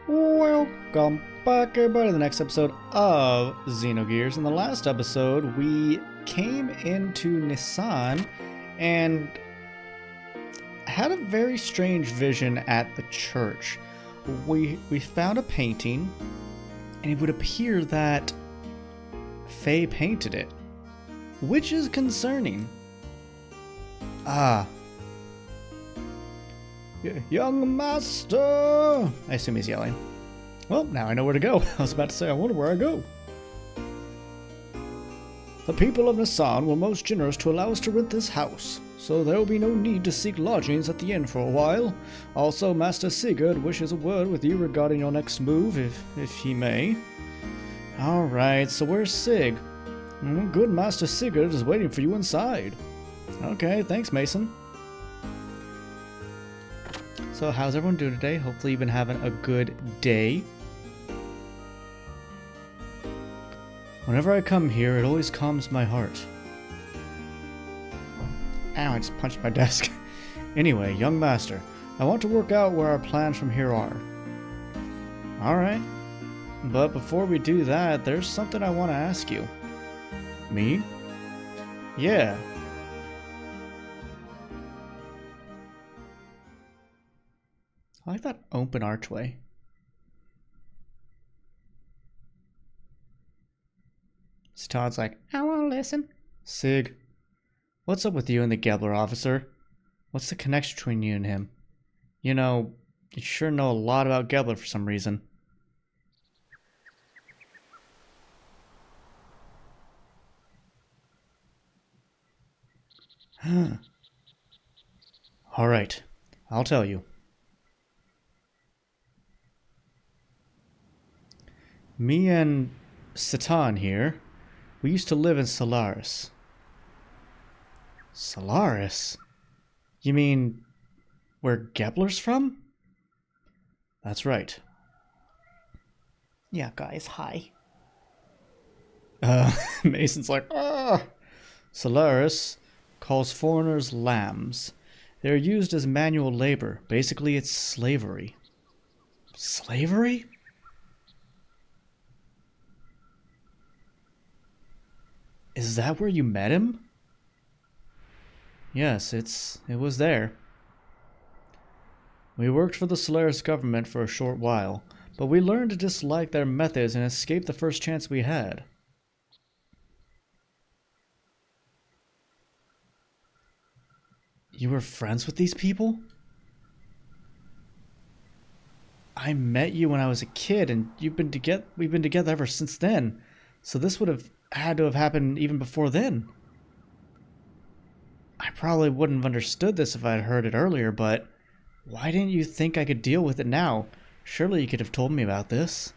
Welcome back, everybody, to the next episode of Xenogears. In the last episode, we came into Nissan and had a very strange vision at the church. We found a painting, and it would appear that Faye painted it, which is concerning. Young master! I assume he's yelling. Well, now I know where to go. I was about to say, I wonder where I go. The people of Nissan were most generous to allow us to rent this house, so there will be no need to seek lodgings at the inn for a while. Also, Master Sigurd wishes a word with you regarding your next move, if he may. Alright, so where's Sig? Good Master Sigurd is waiting for you inside. Okay, thanks, Mason. So how's everyone doing today? Hopefully you've been having a good day. Whenever I come here, it always calms my heart. Ow, I just punched my desk. Anyway, young master, I want to work out where our plans from here are. Alright. But before we do that, there's something I want to ask you. Me? Yeah. I like that open archway. So Todd's like, I won't listen. Sig, what's up with you and the Gebler officer? What's the connection between you and him? You know, you sure know a lot about Gebler for some reason. Huh. Alright, I'll tell you. Me and Satan here, we used to live in Solaris. Solaris? You mean where Gebler's from? That's right. Yeah, guys, hi. Mason's like, ah! Solaris calls foreigners lambs. They're used as manual labor. Basically, it's slavery. Slavery? Is that where you met him? Yes, it was there. We worked for the Solaris government for a short while, but we learned to dislike their methods and escaped the first chance we had. You were friends with these people? I met you when I was a kid, and we've been together ever since then, so this would have had to have happened even before then. I probably wouldn't have understood this if I had heard it earlier, but why didn't you think I could deal with it now? Surely you could have told me about this.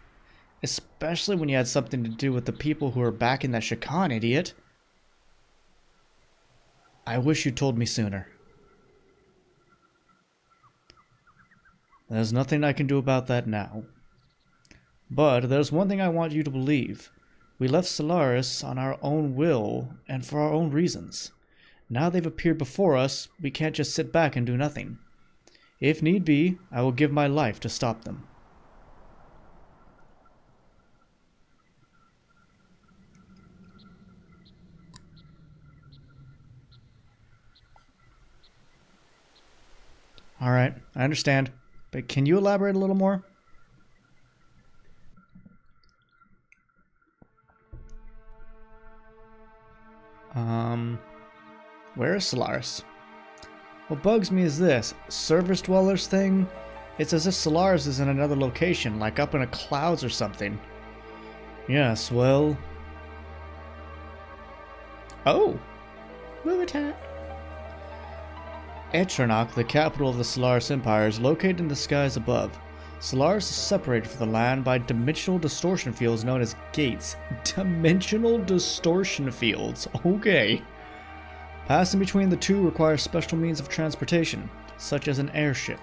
Especially when you had something to do with the people who are backing that Shakan idiot. I wish you told me sooner. There's nothing I can do about that now. But there's one thing I want you to believe. We left Solaris on our own will and for our own reasons. Now they've appeared before us, we can't just sit back and do nothing. If need be, I will give my life to stop them. Alright, I understand. But can you elaborate a little more? Where is Solaris? What bugs me is this service dwellers thing. It's as if Solaris is in another location, like up in the clouds or something. Yes, well... Oh! Move attack! Etranok, the capital of the Solaris Empire, is located in the skies above. Solaris is separated from the land by dimensional distortion fields known as gates. Dimensional distortion fields. Okay. Passing between the two requires special means of transportation, such as an airship.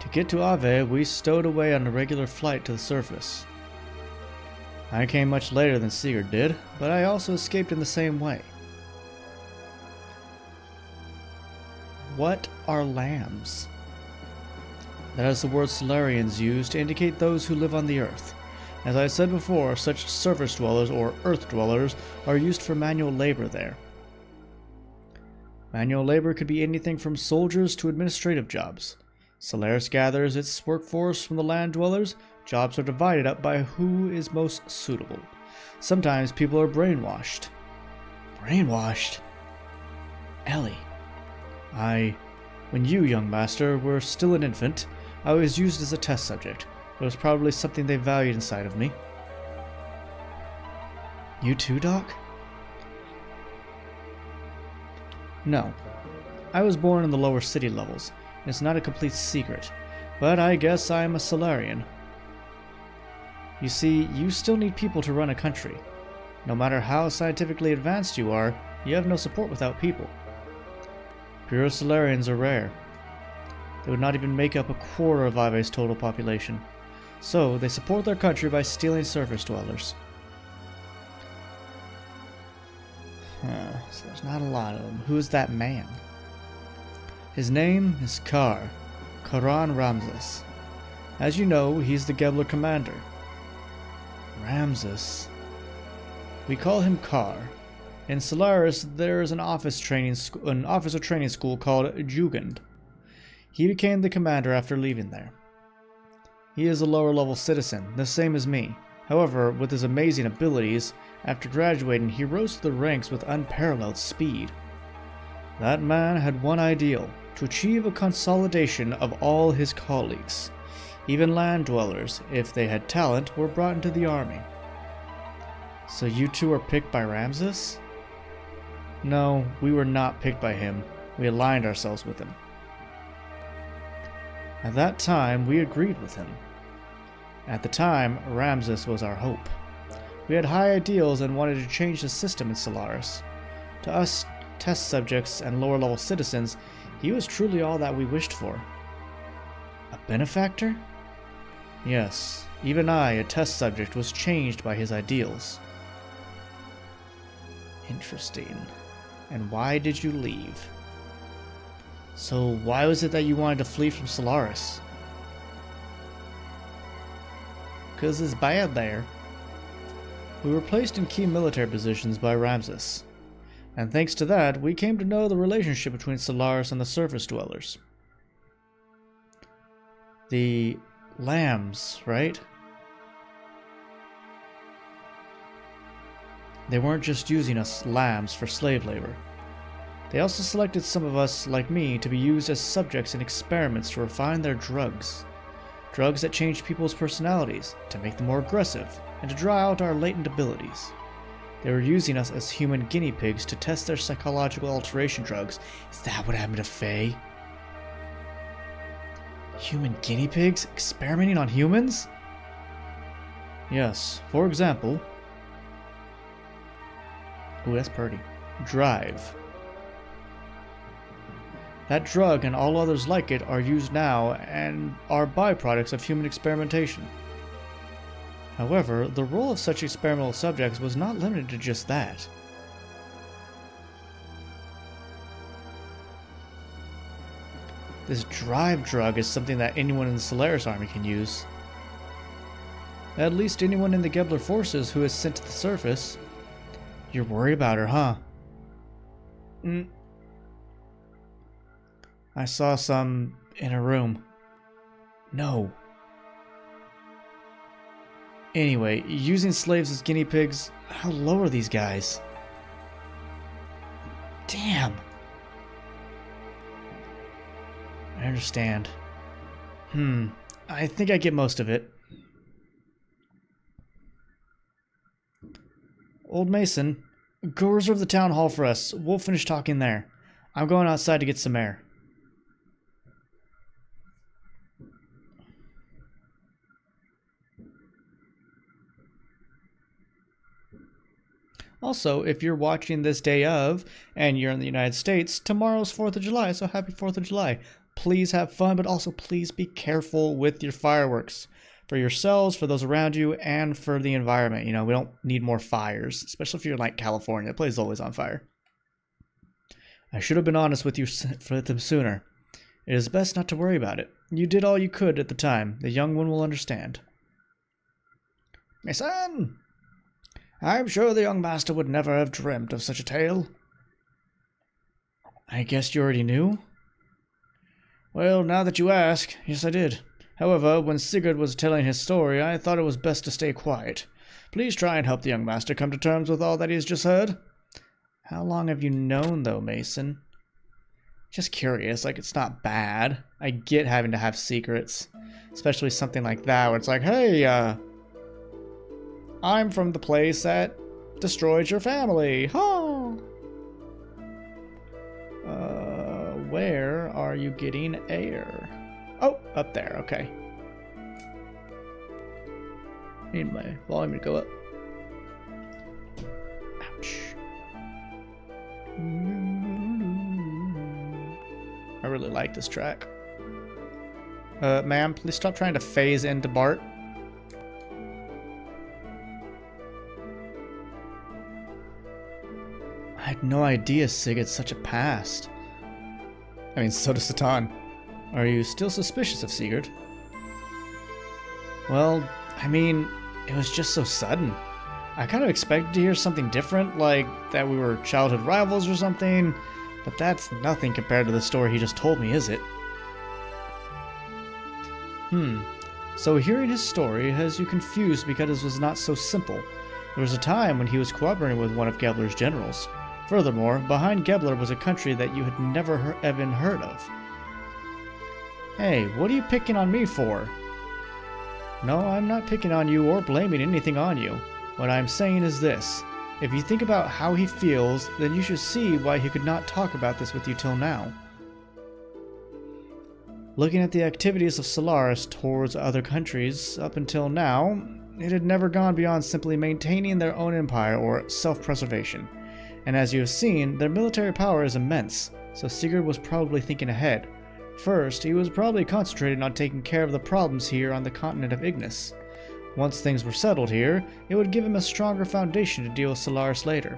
To get to Ave, we stowed away on a regular flight to the surface. I came much later than Sigurd did, but I also escaped in the same way. what are lambs? That is the word Solarians use to indicate those who live on the earth. As I said before, such surface dwellers or earth dwellers are used for manual labor there. Manual labor could be anything from soldiers to administrative jobs. Solaris gathers its workforce from the land dwellers. Jobs are divided up by who is most suitable. Sometimes people are brainwashed. Brainwashed? Ellie. When you, young master, were still an infant, I was used as a test subject. It was probably something they valued inside of me. You too, Doc? No. I was born in the lower city levels. It's not a complete secret, but I guess I am a Solarian. You see, you still need people to run a country. No matter how scientifically advanced you are, you have no support without people. Pure Solarians are rare. They would not even make up a quarter of Ave's total population. So, they support their country by stealing surface dwellers. So there's not a lot of them. Who is that man? His name is Karan Ramses. As you know, he's the Gebler commander. Ramses. We call him Kar. In Solaris, there is an officer training school called Jugend. He became the commander after leaving there. He is a lower-level citizen, the same as me. However, with his amazing abilities, after graduating, he rose to the ranks with unparalleled speed. That man had one ideal, to achieve a consolidation of all his colleagues. Even land dwellers, if they had talent, were brought into the army. So you two were picked by Ramses? No, we were not picked by him. We aligned ourselves with him. At that time, we agreed with him. At the time, Ramses was our hope. We had high ideals and wanted to change the system in Solaris. To us, test subjects and lower-level citizens, he was truly all that we wished for. A benefactor? Yes, even I, a test subject, was changed by his ideals. Interesting. And why did you leave? So why was it that you wanted to flee from Solaris? 'Cause it's bad there. We were placed in key military positions by Ramses. And thanks to that, we came to know the relationship between Solaris and the surface dwellers. The lambs, right? They weren't just using us lambs for slave labor. They also selected some of us, like me, to be used as subjects in experiments to refine their drugs. Drugs that change people's personalities, to make them more aggressive, and to draw out our latent abilities. They were using us as human guinea pigs to test their psychological alteration drugs. Is that what happened to Faye? Human guinea pigs? Experimenting on humans? Yes, for example... Ooh, that's pretty. Drive. That drug and all others like it are used now and are byproducts of human experimentation. However, the role of such experimental subjects was not limited to just that. This drive drug is something that anyone in the Solaris army can use. At least anyone in the Gebler forces who is sent to the surface. You're worried about her, huh? I saw some in a room. No. Anyway, using slaves as guinea pigs, how low are these guys? Damn. I understand. I think I get most of it. Old Mason, go reserve the town hall for us. We'll finish talking there. I'm going outside to get some air. Also, if you're watching this day of, and you're in the United States, tomorrow's 4th of July, so happy 4th of July. Please have fun, but also please be careful with your fireworks. For yourselves, for those around you, and for the environment. You know, we don't need more fires, especially if you're in like California. The place is always on fire. I should have been honest with them sooner. It is best not to worry about it. You did all you could at the time. The young one will understand. My son! I'm sure the young master would never have dreamt of such a tale. I guess you already knew? Well, now that you ask, yes I did. However, when Sigurd was telling his story, I thought it was best to stay quiet. Please try and help the young master come to terms with all that he has just heard. How long have you known, though, Mason? Just curious, like, it's not bad. I get having to have secrets. Especially something like that, where it's like, hey, I'm from the place that destroyed your family. Huh? Where are you getting air? Oh, up there, okay. Need my volume to go up. Ouch. I really like this track. Ma'am, please stop trying to phase into Bart. I had no idea Sig had such a past. I mean, so does Satan. Are you still suspicious of Sigurd? Well, I mean, it was just so sudden. I kind of expected to hear something different, like that we were childhood rivals or something, but that's nothing compared to the story he just told me, is it? So hearing his story has you confused because it was not so simple. There was a time when he was cooperating with one of Gebler's generals. Furthermore, behind Gebler was a country that you had never even heard of. Hey, what are you picking on me for? No, I'm not picking on you or blaming anything on you. What I'm saying is this. If you think about how he feels, then you should see why he could not talk about this with you till now. Looking at the activities of Solaris towards other countries, up until now, it had never gone beyond simply maintaining their own empire or self-preservation. And as you have seen, their military power is immense, so Sigurd was probably thinking ahead. First, he was probably concentrating on taking care of the problems here on the continent of Ignis. Once things were settled here, it would give him a stronger foundation to deal with Solaris later.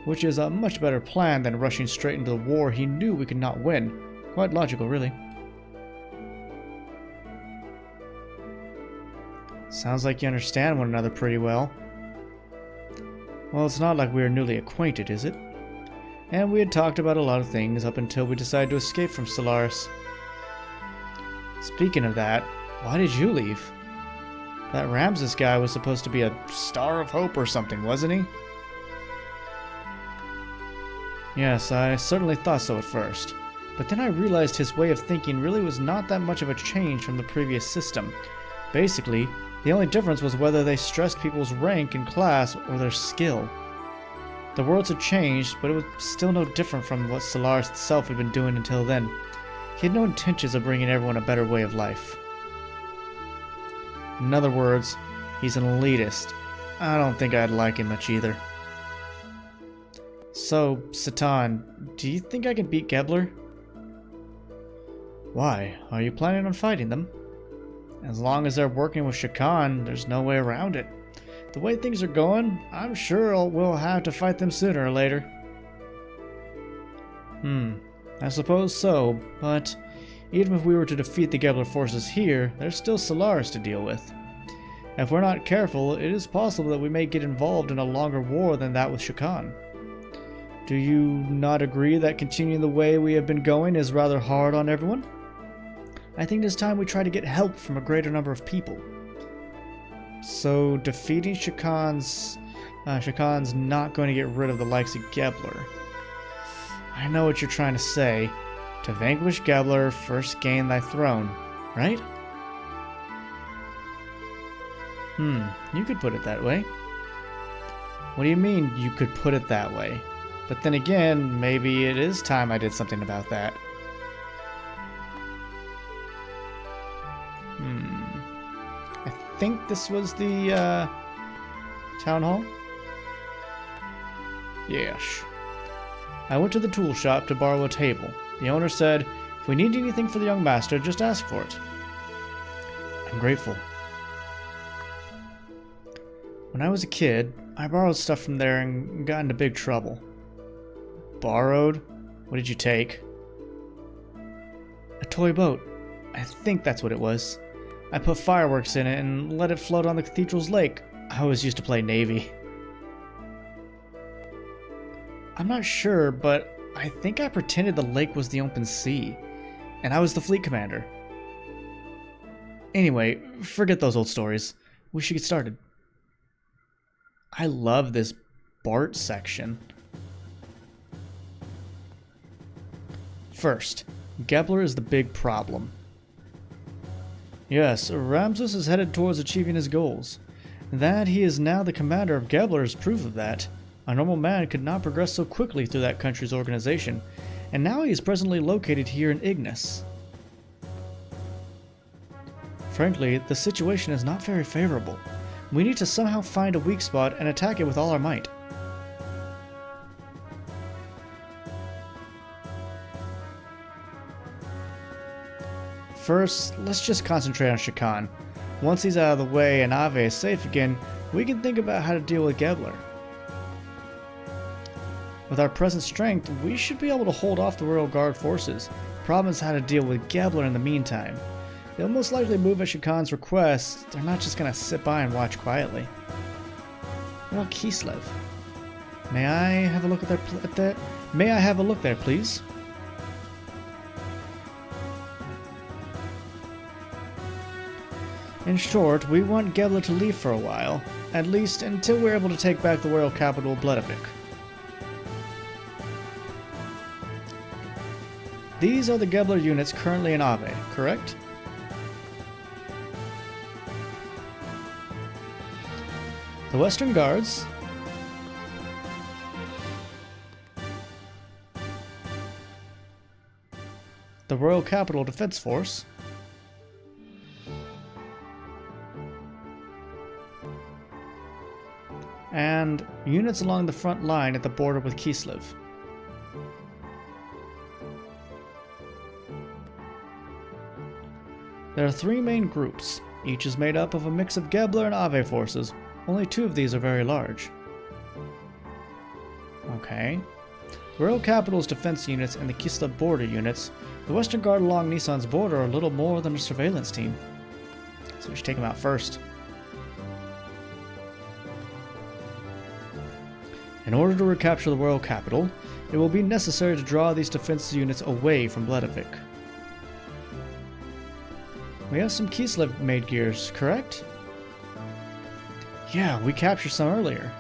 Which is a much better plan than rushing straight into the war he knew we could not win. Quite logical, really. Sounds like you understand one another pretty well. Well, it's not like we are newly acquainted, is it? And we had talked about a lot of things up until we decided to escape from Solaris. Speaking of that, why did you leave? That Ramses guy was supposed to be a star of hope or something, wasn't he? Yes, I certainly thought so at first. But then I realized his way of thinking really was not that much of a change from the previous system. Basically, the only difference was whether they stressed people's rank and class or their skill. The worlds had changed, but it was still no different from what Solaris itself had been doing until then. He had no intentions of bringing everyone a better way of life. In other words, he's an elitist. I don't think I'd like him much either. So, Satan, do you think I can beat Gebler? Why? Are you planning on fighting them? As long as they're working with Shakan, there's no way around it. The way things are going, I'm sure we'll have to fight them sooner or later. I suppose so, but even if we were to defeat the Gebler forces here, there's still Solaris to deal with. If we're not careful, it is possible that we may get involved in a longer war than that with Shakan. Do you not agree that continuing the way we have been going is rather hard on everyone? I think it's time we try to get help from a greater number of people. So defeating Shakan's not going to get rid of the likes of Gebler. I know what you're trying to say. To vanquish Gebler, first gain thy throne, right? You could put it that way. What do you mean you could put it that way? But then again, maybe it is time I did something about that. I think this was the town hall? Yes. I went to the tool shop to borrow a table. The owner said, if we need anything for the young master, just ask for it. I'm grateful. When I was a kid, I borrowed stuff from there and got into big trouble. Borrowed? What did you take? A toy boat. I think that's what it was. I put fireworks in it and let it float on the cathedral's lake. I always used to play Navy. I'm not sure, but I think I pretended the lake was the open sea, and I was the fleet commander. Anyway, forget those old stories. We should get started. I love this Bart section. First, Gebler is the big problem. Yes, Ramses is headed towards achieving his goals. That he is now the commander of Gebler is proof of that. A normal man could not progress so quickly through that country's organization, and now he is presently located here in Ignis. Frankly, the situation is not very favorable. We need to somehow find a weak spot and attack it with all our might. First, let's just concentrate on Shakan. Once he's out of the way and Ave is safe again, we can think about how to deal with Gebler. With our present strength, we should be able to hold off the Royal Guard forces. Problem is how to deal with Gebler in the meantime. They'll most likely move at Shakan's request. They're not just gonna sit by and watch quietly. What about Kislev? May I have a look May I have a look there, please? In short, we want Gebler to leave for a while, at least until we're able to take back the royal capital, Bledavik. These are the Gebler units currently in Ave, correct? The Western Guards, the Royal Capital Defense Force, and units along the front line at the border with Kislev. There are three main groups. Each is made up of a mix of Gebler and Ave forces. Only two of these are very large. Okay. The Royal Capital's defense units and the Kislev border units. The Western Guard along Nissan's border are little more than a surveillance team. So we should take them out first. In order to recapture the Royal Capital, it will be necessary to draw these defense units away from Bledavik. We have some Kislev made gears, correct? Yeah, we captured some earlier.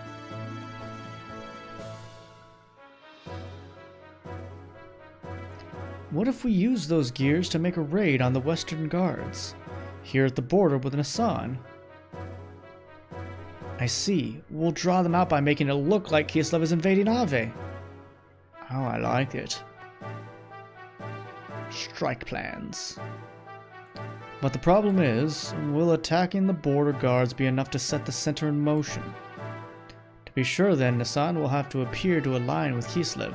What if we use those gears to make a raid on the Western Guards, here at the border with Nisan? I see. We'll draw them out by making it look like Kislev is invading Ave. Oh, I like it. Strike plans. But the problem is, will attacking the border guards be enough to set the center in motion? To be sure then, Nisan will have to appear to align with Kislev.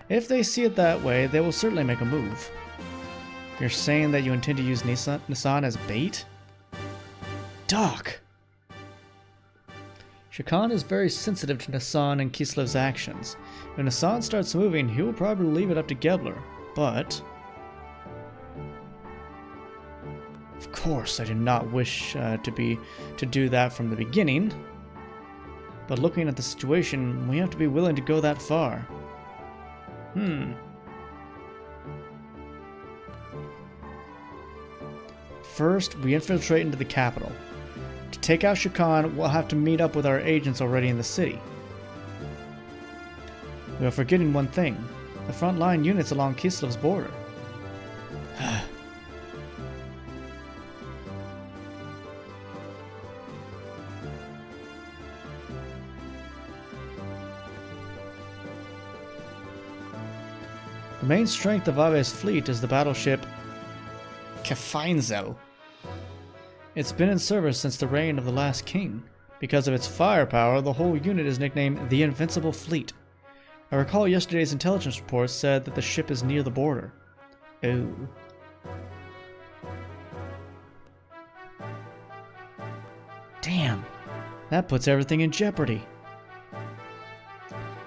If they see it that way, they will certainly make a move. You're saying that you intend to use Nisan as bait? Doc! Shakan is very sensitive to Nisan and Kislev's actions. When Nisan starts moving, he will probably leave it up to Gebler, but... Of course, I do not wish to do that from the beginning, but looking at the situation, we have to be willing to go that far. First, we infiltrate into the capital. To take out Shakan, we'll have to meet up with our agents already in the city. We are forgetting one thing. The front line units along Kislev's border. The main strength of Ave's fleet is the battleship Kefeinzel. It's been in service since the reign of the last king. Because of its firepower, the whole unit is nicknamed the Invincible Fleet. I recall yesterday's intelligence report said that the ship is near the border. Oh. Damn, that puts everything in jeopardy.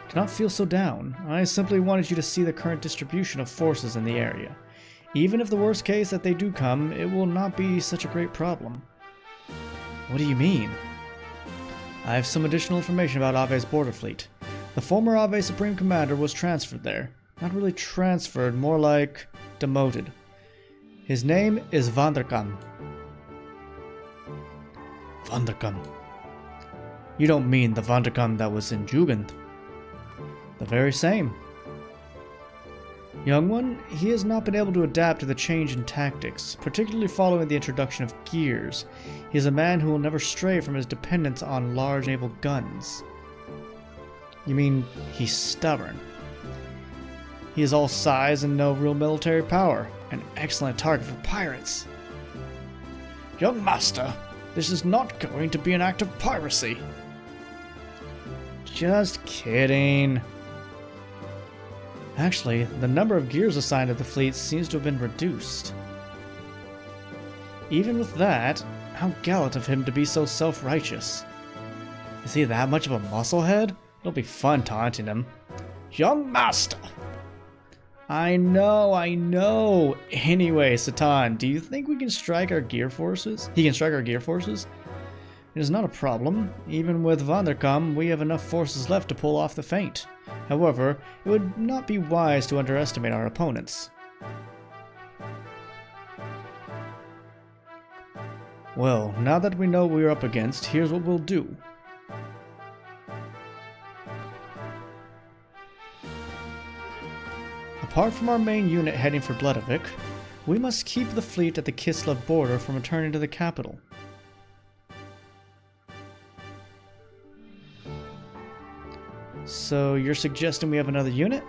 Do not feel so down. I simply wanted you to see the current distribution of forces in the area. Even if the worst case that they do come, it will not be such a great problem. What do you mean? I have some additional information about Ave's border fleet. The former Ave Supreme Commander was transferred there. Not really transferred, more like demoted. His name is Vanderkam. Vanderkam. You don't mean the Vanderkam that was in Jugend? The very same. Young one, he has not been able to adapt to the change in tactics, particularly following the introduction of gears. He is a man who will never stray from his dependence on large naval guns. You mean he's stubborn? He is all size and no real military power. An excellent target for pirates. Young master, this is not going to be an act of piracy. Just kidding. Actually, the number of gears assigned to the fleet seems to have been reduced. Even with that, how gallant of him to be so self-righteous. Is he that much of a musclehead? It'll be fun taunting him. Young master! I know! Anyway, Satan, do you think we can strike our gear forces? He can strike our gear forces? It is not a problem. Even with Vanderkam, we have enough forces left to pull off the feint. However, it would not be wise to underestimate our opponents. Well, now that we know what we're up against, here's what we'll do. Apart from our main unit heading for Bledovik, we must keep the fleet at the Kislev border from returning to the capital. So you're suggesting we have another unit?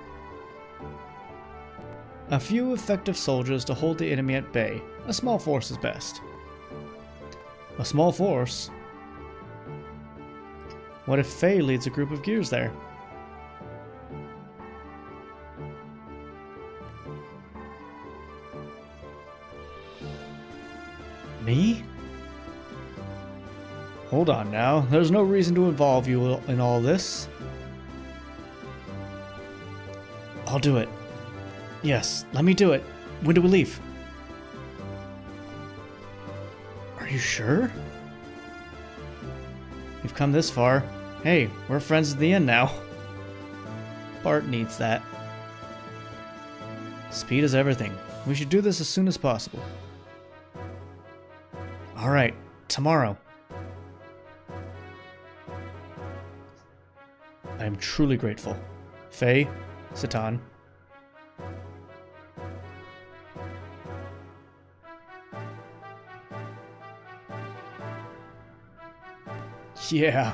A few effective soldiers to hold the enemy at bay. A small force is best. A small force? What if Faye leads a group of gears there? Me? Hold on now, there's no reason to involve you in all this. I'll do it. Yes, let me do it. When do we leave? Are you sure? We've come this far. Hey, we're friends at the end now. Bart needs that. Speed is everything. We should do this as soon as possible. Alright, tomorrow. I am truly grateful. Faye, Satan. Yeah.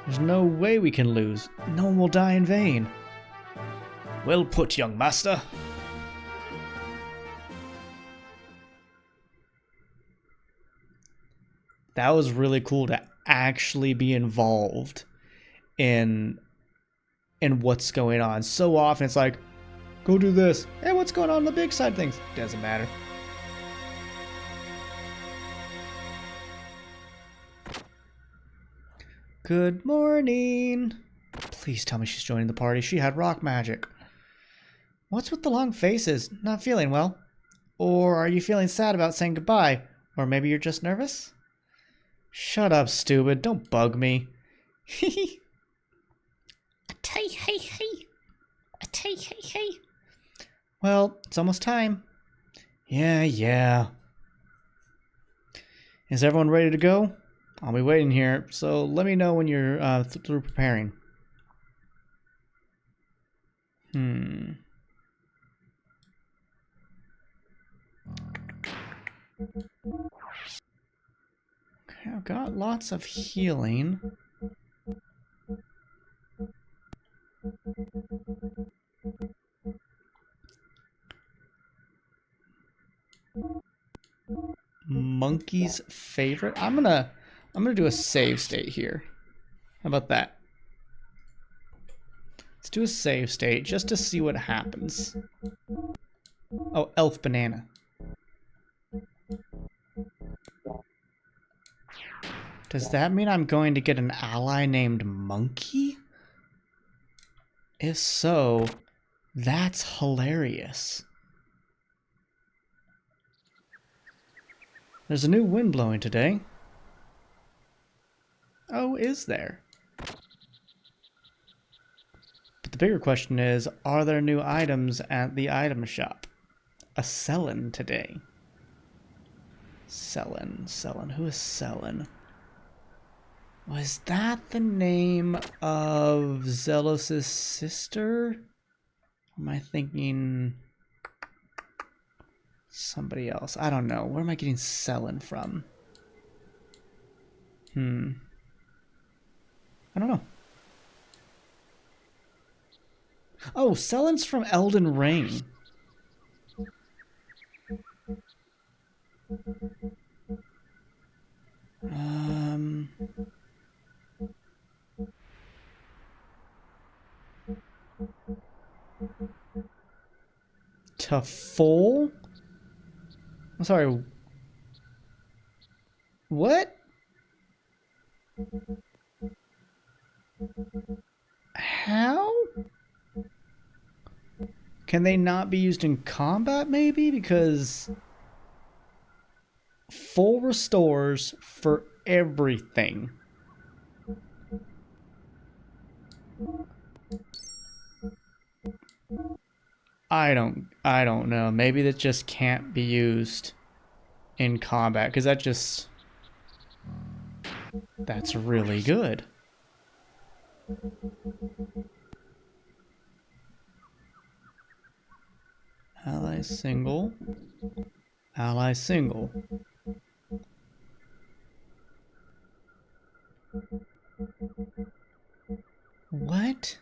There's no way we can lose. No one will die in vain. Well put, young master. That was really cool to actually be involved in what's going on. So often it's like, go do this. Hey, what's going on the big side of things? Doesn't matter. Good morning. Please tell me she's joining the party. She had rock magic. What's with the long faces? Not feeling well? Or are you feeling sad about saying goodbye? Or maybe you're just nervous? Shut up, stupid. Don't bug me. Hey. Well, it's almost time. Yeah. Is everyone ready to go? I'll be waiting here, so let me know when you're through preparing. Okay, I've got lots of healing. Monkey's favorite. I'm gonna do a save state here. How about that? Let's do a save state just to see what happens. Oh, elf banana. Does that mean I'm going to get an ally named Monkey? If so, that's hilarious. There's a new wind blowing today. Oh, is there? But the bigger question is, are there new items at the item shop? A Selin today. Selin. Who is Selin? Was that the name of Zealous' sister? Or am I thinking somebody else? I don't know. Where am I getting Selin from? I don't know. Oh, Selin's from Elden Ring. To full? I'm sorry. What? How? Can they not be used in combat, maybe? Because full restores for everything. I don't know. Maybe that just can't be used in combat, because that's really good. Ally single. Ally single. What?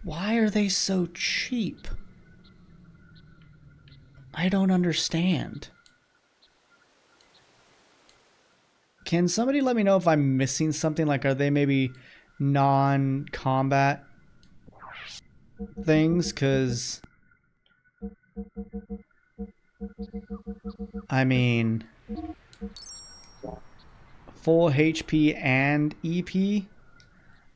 Why are they so cheap? I don't understand. Can somebody let me know if I'm missing something? Like, are they maybe non-combat things? Because, I mean, full HP and EP?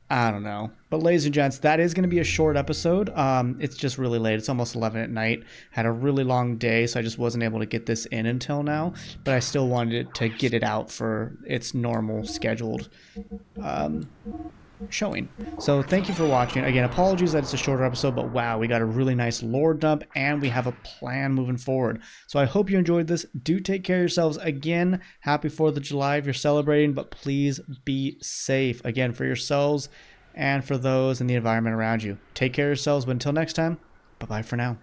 I don't know. But ladies and gents, that is going to be a short episode. It's just really late. It's almost 11 at night. Had a really long day, so I just wasn't able to get this in until now. But I still wanted to get it out for its normal scheduled showing. So thank you for watching. Again, apologies that it's a shorter episode, but wow, we got a really nice lore dump and we have a plan moving forward. So I hope you enjoyed this. Do take care of yourselves. Again, happy 4th of July if you're celebrating, but please be safe. Again, for yourselves and for those in the environment around you. Take care of yourselves, but until next time, bye-bye for now.